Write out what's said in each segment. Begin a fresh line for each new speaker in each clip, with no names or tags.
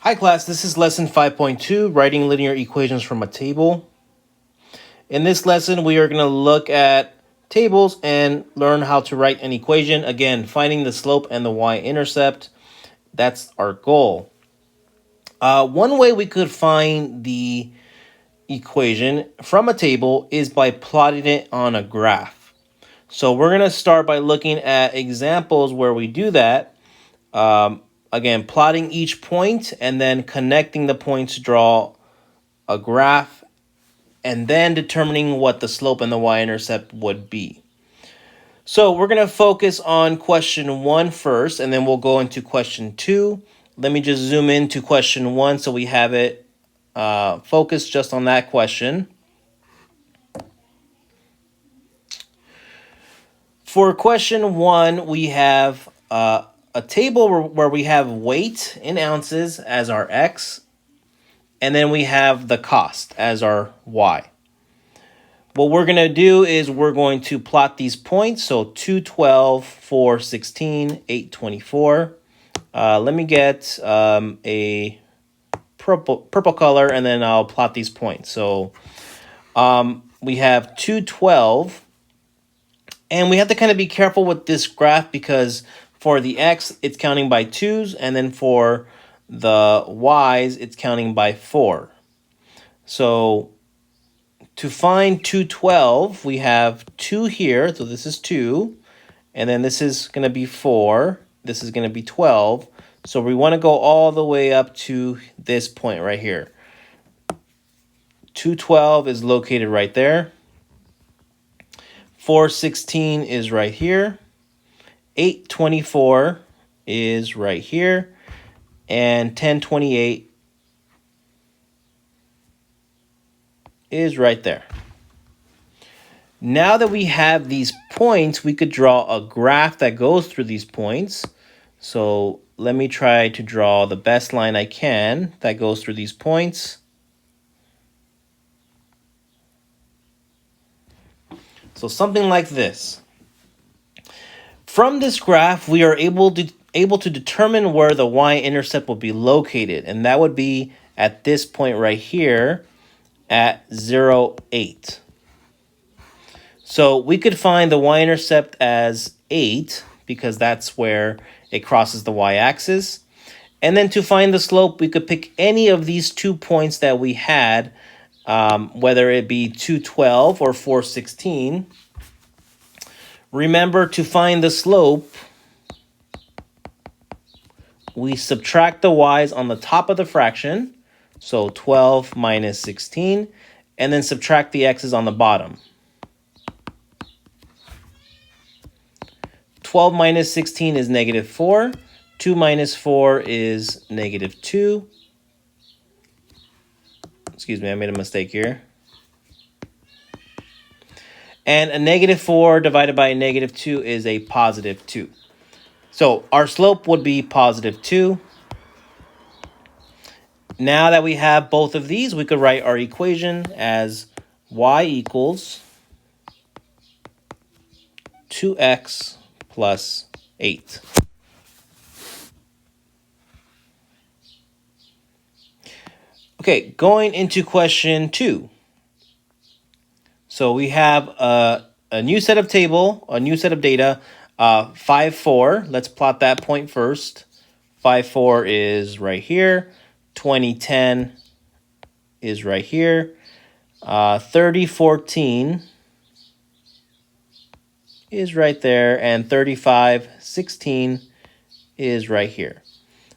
Hi class, this is lesson 5.2, writing linear equations from a table. In this lesson, we are going to look at tables and learn how to write an equation. Again, finding the slope and the y-intercept. That's our goal. One way we could find the equation from a table is by plotting it on a graph. So we're going to start by looking at examples where we do that. Again, plotting each point and then connecting the points to draw a graph and then determining what the slope and the y-intercept would be. So we're going to focus on question 1 first, and then we'll go into question 2. Let me just zoom into question 1 so we have it focused just on that question. For question 1, we have a table where we have weight in ounces as our x, and then we have the cost as our y. What we're going to do is we're going to plot these points. So 212, 416, 824. Let me get a purple color, and then I'll plot these points. So we have 212. And we have to kind of be careful with this graph because for the x, it's counting by 2s. And then for the y's, it's counting by 4. So to find 212, we have 2 here. So this is 2. And then this is going to be 4. This is going to be 12. So we want to go all the way up to this point right here. 212 is located right there. 416 is right here. 824 is right here. And 1028 is right there. Now that we have these points, we could draw a graph that goes through these points. So let me try to draw the best line I can that goes through these points. So something like this. From this graph, we are able to determine where the y-intercept will be located, and that would be at this point right here at 0, 8. So we could find the y-intercept as 8 because that's where it crosses the y-axis. And then to find the slope, we could pick any of these 2 points that we had, whether it be 212 or 416. Remember, to find the slope, we subtract the y's on the top of the fraction, so 12 minus 16, and then subtract the x's on the bottom. 12 minus 16 is negative 4. 2 minus 4 is negative 2. Excuse me, I made a mistake here. And a negative 4 divided by a negative 2 is a positive 2. So our slope would be positive 2. Now that we have both of these, we could write our equation as y equals 2x plus 8. Okay, going into question 2. So we have a new set of data, 5, 4. Let's plot that point first. 5, 4 is right here. 2010 is right here. 30, 14 is right there. And 35, 16 is right here.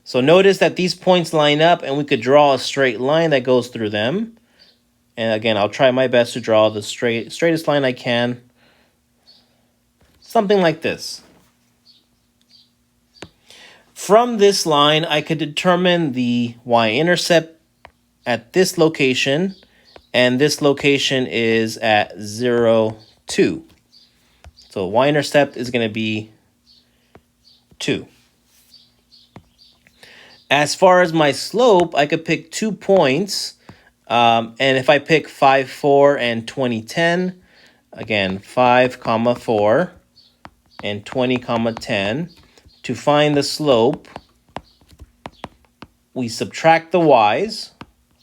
So notice that these points line up and we could draw a straight line that goes through them. And again, I'll try my best to draw the straightest line I can. Something like this. From this line, I could determine the y-intercept at this location, and this location is at 0, 2. So y-intercept is going to be 2. As far as my slope, I could pick 2 points. And if I pick 5, 4, and 2010, again, 5, 4, and 20, 10, to find the slope, we subtract the y's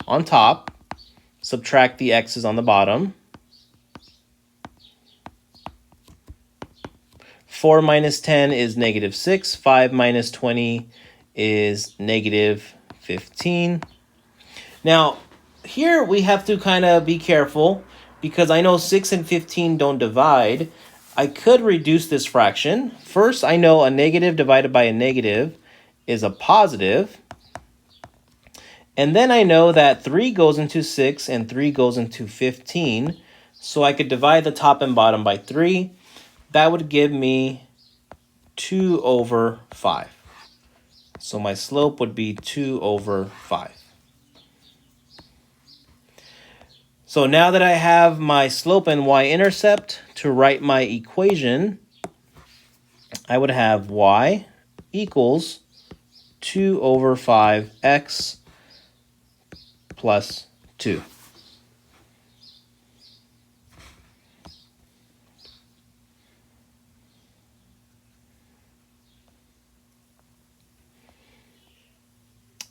on top, subtract the x's on the bottom. 4 minus 10 is negative 6. 5 minus 20 is negative 15. Now, here we have to kind of be careful because I know 6 and 15 don't divide. I could reduce this fraction. First, I know a negative divided by a negative is a positive. And then I know that 3 goes into 6 and 3 goes into 15. So I could divide the top and bottom by 3. That would give me 2 over 5. So my slope would be 2 over 5. So now that I have my slope and y-intercept to write my equation, I would have y equals 2 over 5x plus 2.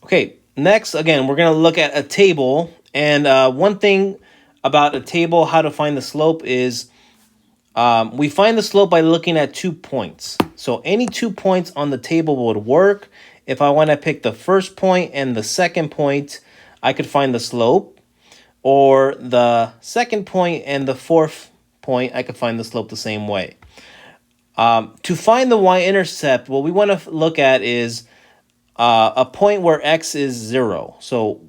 Okay, next, again, we're going to look at a table. And one thing about a table, how to find the slope is we find the slope by looking at 2 points. So any 2 points on the table would work. If I want to pick the first point and the second point, I could find the slope. Or the second point and the fourth point, I could find the slope the same way. To find the y-intercept, what we want to look at is a point where x is 0. So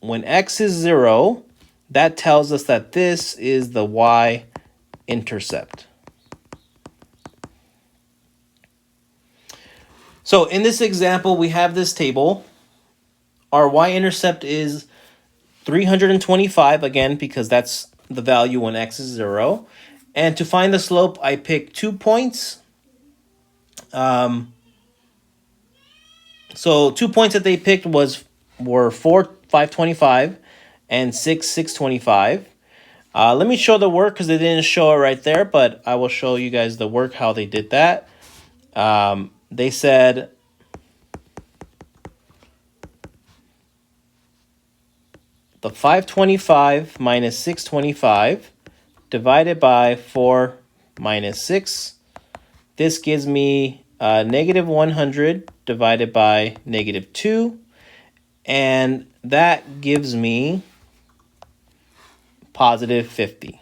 when x is 0, that tells us that this is the y-intercept. So in this example, we have this table. Our y-intercept is 325, again, because that's the value when x is 0. And to find the slope, I pick 2 points. So 2 points that they picked were 4, 525 and 6, 625. Let me show the work because they didn't show it right there, but I will show you guys the work, how they did that. They said the 525 minus 625 divided by 4 minus 6. This gives me negative 100 divided by negative 2. And that gives me positive 50.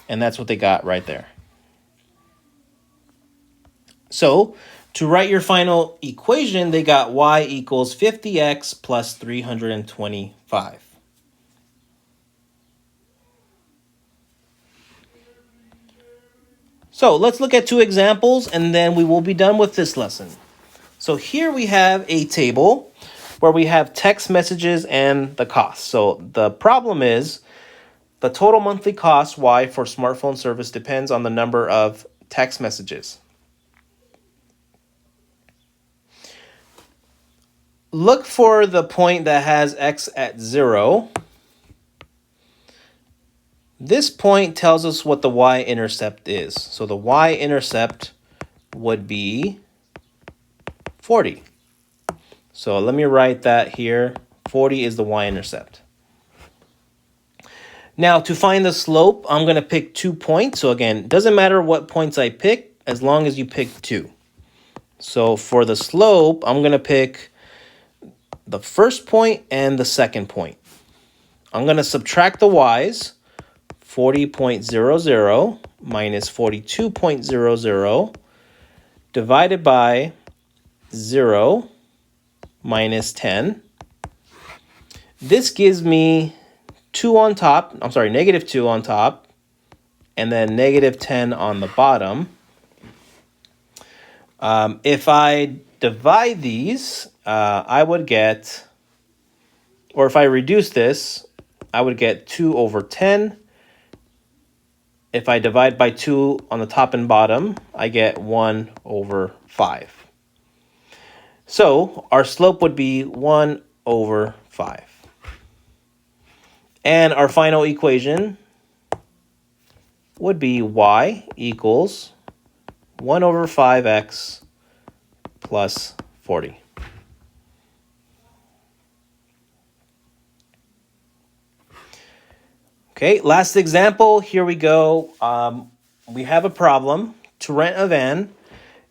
And that's what they got right there. So to write your final equation, they got y equals 50x plus 325. So let's look at 2 examples and then we will be done with this lesson. So here we have a table where we have text messages and the cost. So the problem is the total monthly cost, Y, for smartphone service depends on the number of text messages. Look for the point that has x at 0. This point tells us what the y-intercept is. So the y-intercept would be 40. So let me write that here. 40 is the y-intercept. Now to find the slope, I'm going to pick 2 points. So again, it doesn't matter what points I pick as long as you pick 2. So for the slope, I'm going to pick the first point and the second point. I'm going to subtract the y's. 40.00 minus 42.00 divided by 0 minus 10. This gives me 2 on top. I'm sorry, negative 2 on top. And then negative 10 on the bottom. If I divide these, I would get, or if I reduce this, I would get 2 over 10. If I divide by 2 on the top and bottom, I get 1 over 5. So our slope would be 1 over 5. And our final equation would be y equals 1 over 5x plus 40. Okay, last example. Here we go. We have a problem. To rent a van,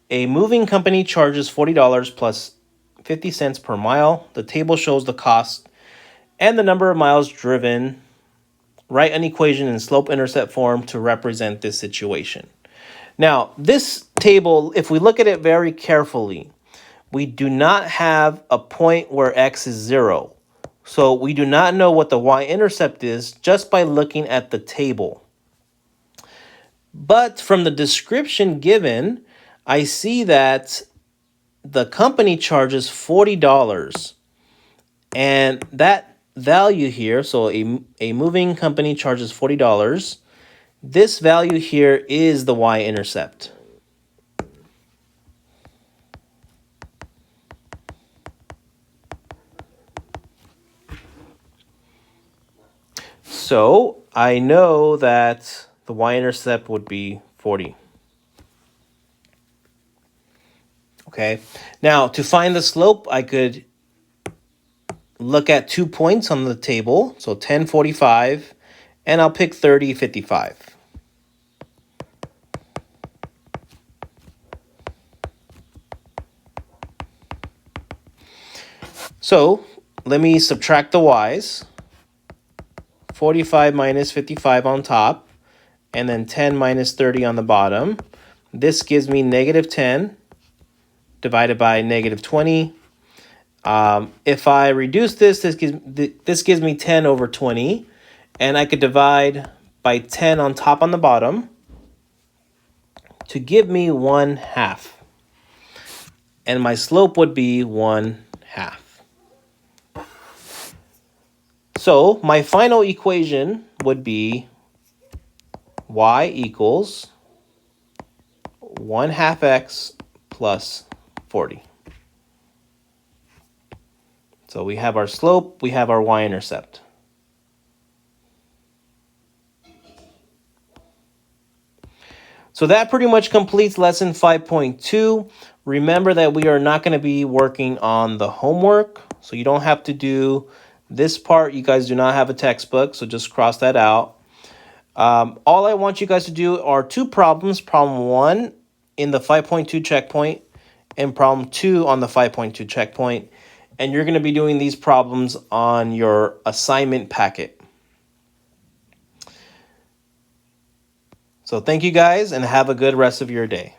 a moving company charges $40 plus 50 cents per mile. The table shows the cost and the number of miles driven. Write an equation in slope-intercept form to represent this situation. Now, this table, if we look at it very carefully, we do not have a point where x is 0. So we do not know what the y-intercept is just by looking at the table. But from the description given, I see that the company charges $40. And that value here, so a moving company charges $40. This value here is the y-intercept. So I know that the y-intercept would be 40. Okay, now to find the slope, I could look at 2 points on the table, so 10, 45, and I'll pick 30, 55. So let me subtract the y's. 45 minus 55 on top, and then 10 minus 30 on the bottom. This gives me negative 10 divided by negative 20. If I reduce this gives me 10 over 20, and I could divide by 10 on top on the bottom to give me 1/2. And my slope would be 1/2. So my final equation would be y equals 1/2 x plus 40. So we have our slope, we have our y-intercept. So that pretty much completes lesson 5.2. Remember that we are not going to be working on the homework, so you don't have to do this part. You guys do not have a textbook, so just cross that out. All I want you guys to do are 2 problems. Problem 1 in the 5.2 checkpoint and problem 2 on the 5.2 checkpoint. And you're going to be doing these problems on your assignment packet. So thank you guys and have a good rest of your day.